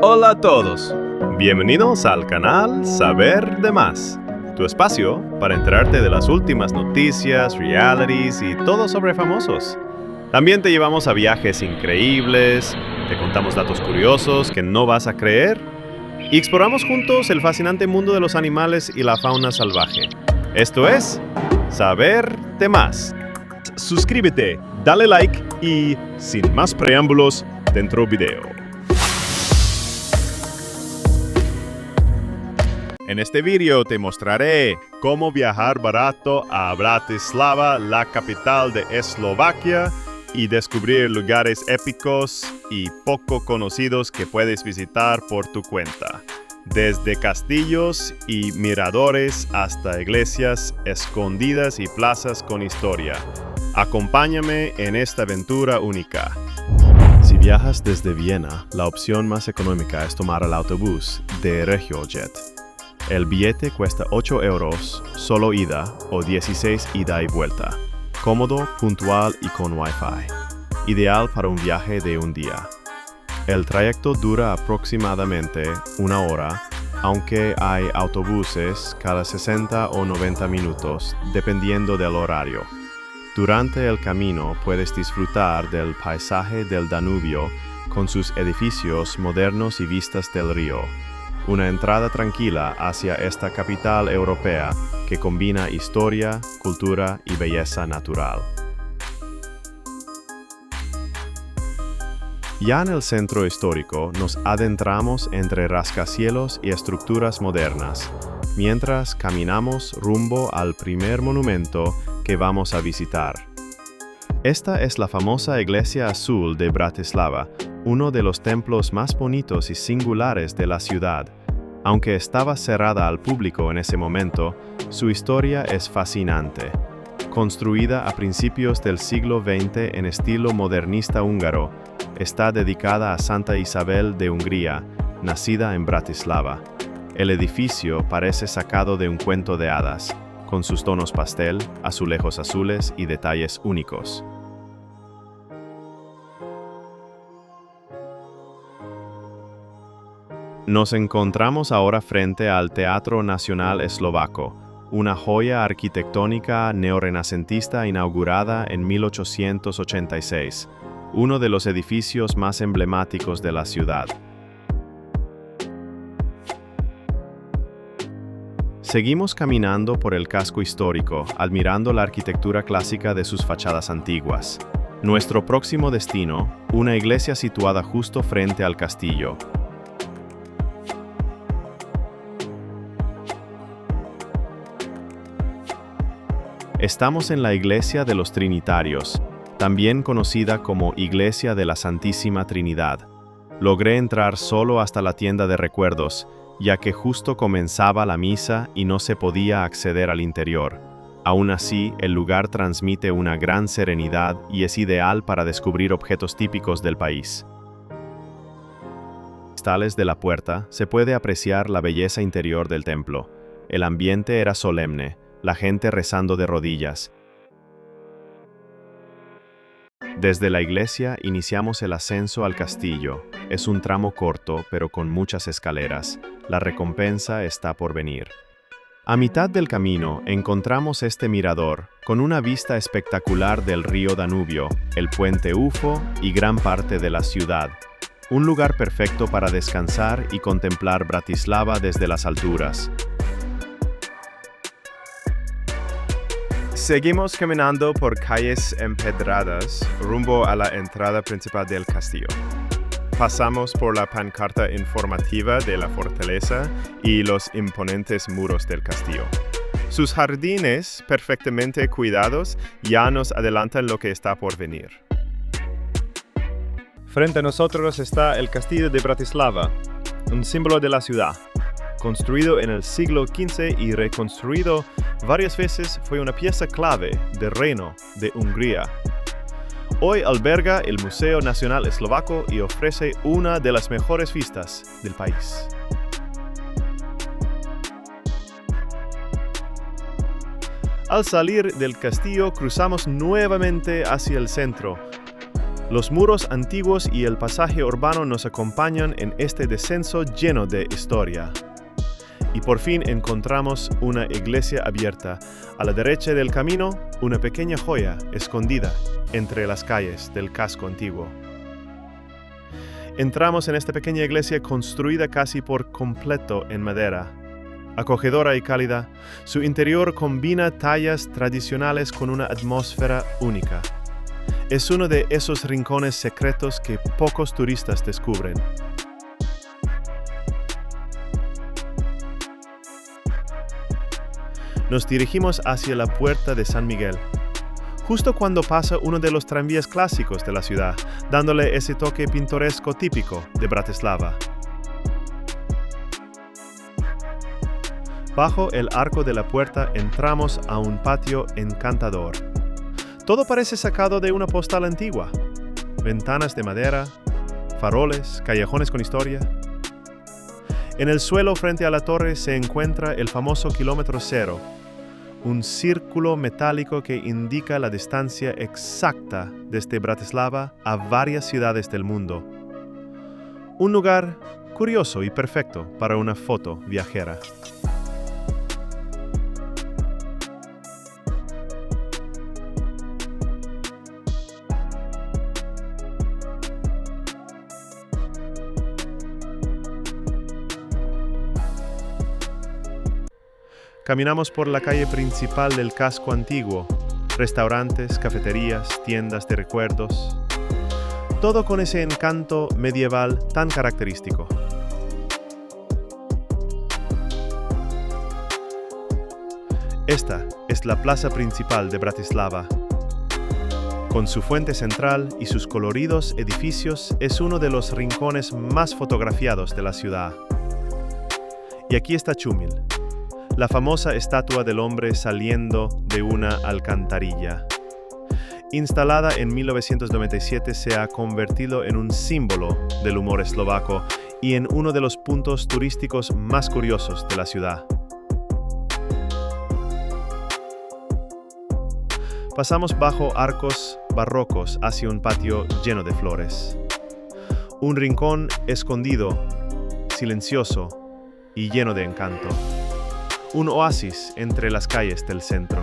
Hola a todos, bienvenidos al canal Saber de Más, tu espacio para enterarte de las últimas noticias, realities y todo sobre famosos. También te llevamos a viajes increíbles, te contamos datos curiosos que no vas a creer y exploramos juntos el fascinante mundo de los animales y la fauna salvaje. Esto es Saber de Más. Suscríbete, dale like y, sin más preámbulos, dentro video. En este vídeo te mostraré cómo viajar barato a Bratislava, la capital de Eslovaquia, y descubrir lugares épicos y poco conocidos que puedes visitar por tu cuenta. Desde castillos y miradores hasta iglesias escondidas y plazas con historia. Acompáñame en esta aventura única. Si viajas desde Viena, la opción más económica es tomar el autobús de RegioJet. El billete cuesta 8 euros, solo ida, o 16 ida y vuelta. Cómodo, puntual y con Wi-Fi. Ideal para un viaje de un día. El trayecto dura aproximadamente una hora, aunque hay autobuses cada 60 o 90 minutos, dependiendo del horario. Durante el camino puedes disfrutar del paisaje del Danubio con sus edificios modernos y vistas del río. Una entrada tranquila hacia esta capital europea que combina historia, cultura y belleza natural. Ya en el centro histórico nos adentramos entre rascacielos y estructuras modernas, mientras caminamos rumbo al primer monumento que vamos a visitar. Esta es la famosa Iglesia Azul de Bratislava, uno de los templos más bonitos y singulares de la ciudad. Aunque estaba cerrada al público en ese momento, su historia es fascinante. Construida a principios del siglo XX en estilo modernista húngaro, está dedicada a Santa Isabel de Hungría, nacida en Bratislava. El edificio parece sacado de un cuento de hadas, con sus tonos pastel, azulejos azules y detalles únicos. Nos encontramos ahora frente al Teatro Nacional Eslovaco, una joya arquitectónica neorrenacentista inaugurada en 1886, uno de los edificios más emblemáticos de la ciudad. Seguimos caminando por el casco histórico, admirando la arquitectura clásica de sus fachadas antiguas. Nuestro próximo destino, una iglesia situada justo frente al castillo. Estamos en la Iglesia de los Trinitarios, también conocida como Iglesia de la Santísima Trinidad. Logré entrar solo hasta la tienda de recuerdos, ya que justo comenzaba la misa y no se podía acceder al interior. Aún así, el lugar transmite una gran serenidad y es ideal para descubrir objetos típicos del país. En los cristales de la puerta se puede apreciar la belleza interior del templo. El ambiente era solemne, la gente rezando de rodillas. Desde la iglesia iniciamos el ascenso al castillo. Es un tramo corto, pero con muchas escaleras. La recompensa está por venir. A mitad del camino encontramos este mirador, con una vista espectacular del río Danubio, el puente UFO y gran parte de la ciudad. Un lugar perfecto para descansar y contemplar Bratislava desde las alturas. Seguimos caminando por calles empedradas rumbo a la entrada principal del castillo. Pasamos por la pancarta informativa de la fortaleza y los imponentes muros del castillo. Sus jardines, perfectamente cuidados, ya nos adelantan lo que está por venir. Frente a nosotros está el castillo de Bratislava, un símbolo de la ciudad. Construido en el siglo XV y reconstruido varias veces, fue una pieza clave del reino de Hungría. Hoy alberga el Museo Nacional Eslovaco y ofrece una de las mejores vistas del país. Al salir del castillo, cruzamos nuevamente hacia el centro, Los muros antiguos y el pasaje urbano nos acompañan en este descenso lleno de historia. Y por fin encontramos una iglesia abierta. A la derecha del camino, una pequeña joya escondida entre las calles del casco antiguo. Entramos en esta pequeña iglesia construida casi por completo en madera. Acogedora y cálida, su interior combina tallas tradicionales con una atmósfera única. Es uno de esos rincones secretos que pocos turistas descubren. Nos dirigimos hacia la Puerta de San Miguel, justo cuando pasa uno de los tranvías clásicos de la ciudad, dándole ese toque pintoresco típico de Bratislava. Bajo el arco de la puerta entramos a un patio encantador. Todo parece sacado de una postal antigua. Ventanas de madera, faroles, callejones con historia. En el suelo frente a la torre se encuentra el famoso kilómetro cero, un círculo metálico que indica la distancia exacta desde Bratislava a varias ciudades del mundo. Un lugar curioso y perfecto para una foto viajera. Caminamos por la calle principal del casco antiguo, restaurantes, cafeterías, tiendas de recuerdos, todo con ese encanto medieval tan característico. Esta es la plaza principal de Bratislava. Con su fuente central y sus coloridos edificios, es uno de los rincones más fotografiados de la ciudad. Y aquí está Čumil, la famosa estatua del hombre saliendo de una alcantarilla. Instalada en 1997, se ha convertido en un símbolo del humor eslovaco y en uno de los puntos turísticos más curiosos de la ciudad. Pasamos bajo arcos barrocos hacia un patio lleno de flores. Un rincón escondido, silencioso y lleno de encanto. Un oasis entre las calles del centro.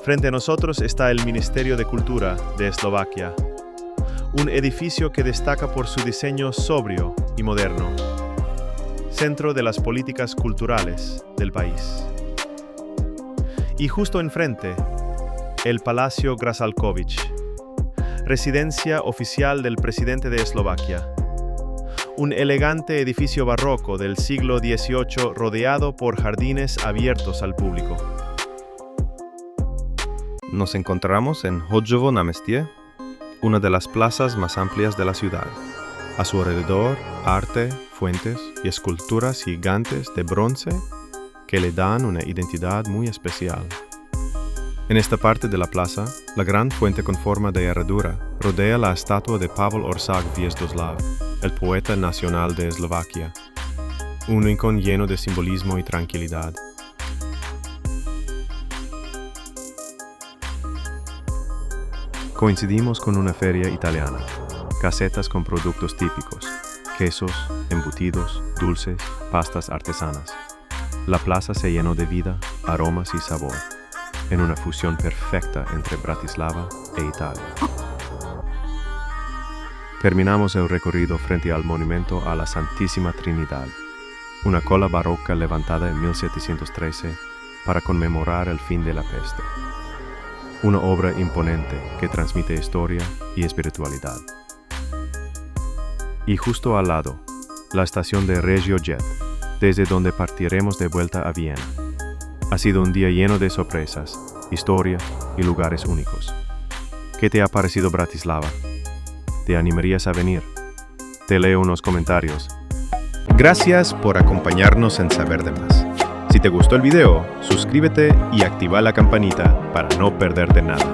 Frente a nosotros está el Ministerio de Cultura de Eslovaquia, un edificio que destaca por su diseño sobrio y moderno, centro de las políticas culturales del país. Y justo enfrente, el Palacio Grálkovich, residencia oficial del presidente de Eslovaquia. Un elegante edificio barroco del siglo XVIII rodeado por jardines abiertos al público. Nos encontramos en Hodžovo námestie, una de las plazas más amplias de la ciudad. A su alrededor, arte, fuentes y esculturas gigantes de bronce que le dan una identidad muy especial. En esta parte de la plaza, la gran fuente con forma de herradura rodea la estatua de Pavel Oršák Hviezdoslav, el poeta nacional de Eslovaquia. Un rincón lleno de simbolismo y tranquilidad. Coincidimos con una feria italiana, casetas con productos típicos, quesos, embutidos, dulces, pastas artesanas. La plaza se llenó de vida, aromas y sabor, en una fusión perfecta entre Bratislava e Italia. Terminamos el recorrido frente al monumento a la Santísima Trinidad, una cola barroca levantada en 1713 para conmemorar el fin de la peste. Una obra imponente que transmite historia y espiritualidad. Y justo al lado, la estación de RegioJet, desde donde partiremos de vuelta a Viena. Ha sido un día lleno de sorpresas, historia y lugares únicos. ¿Qué te ha parecido Bratislava? ¿Te animarías a venir? Te leo unos comentarios. Gracias por acompañarnos en Saber de Más. Si te gustó el video, suscríbete y activa la campanita para no perderte nada.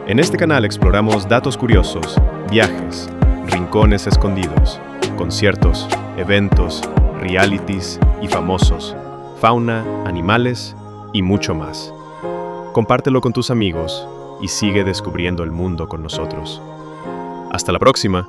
En este canal exploramos datos curiosos, viajes, rincones escondidos, conciertos, eventos, realities y famosos, fauna, animales y mucho más. Compártelo con tus amigos y sigue descubriendo el mundo con nosotros. Hasta la próxima.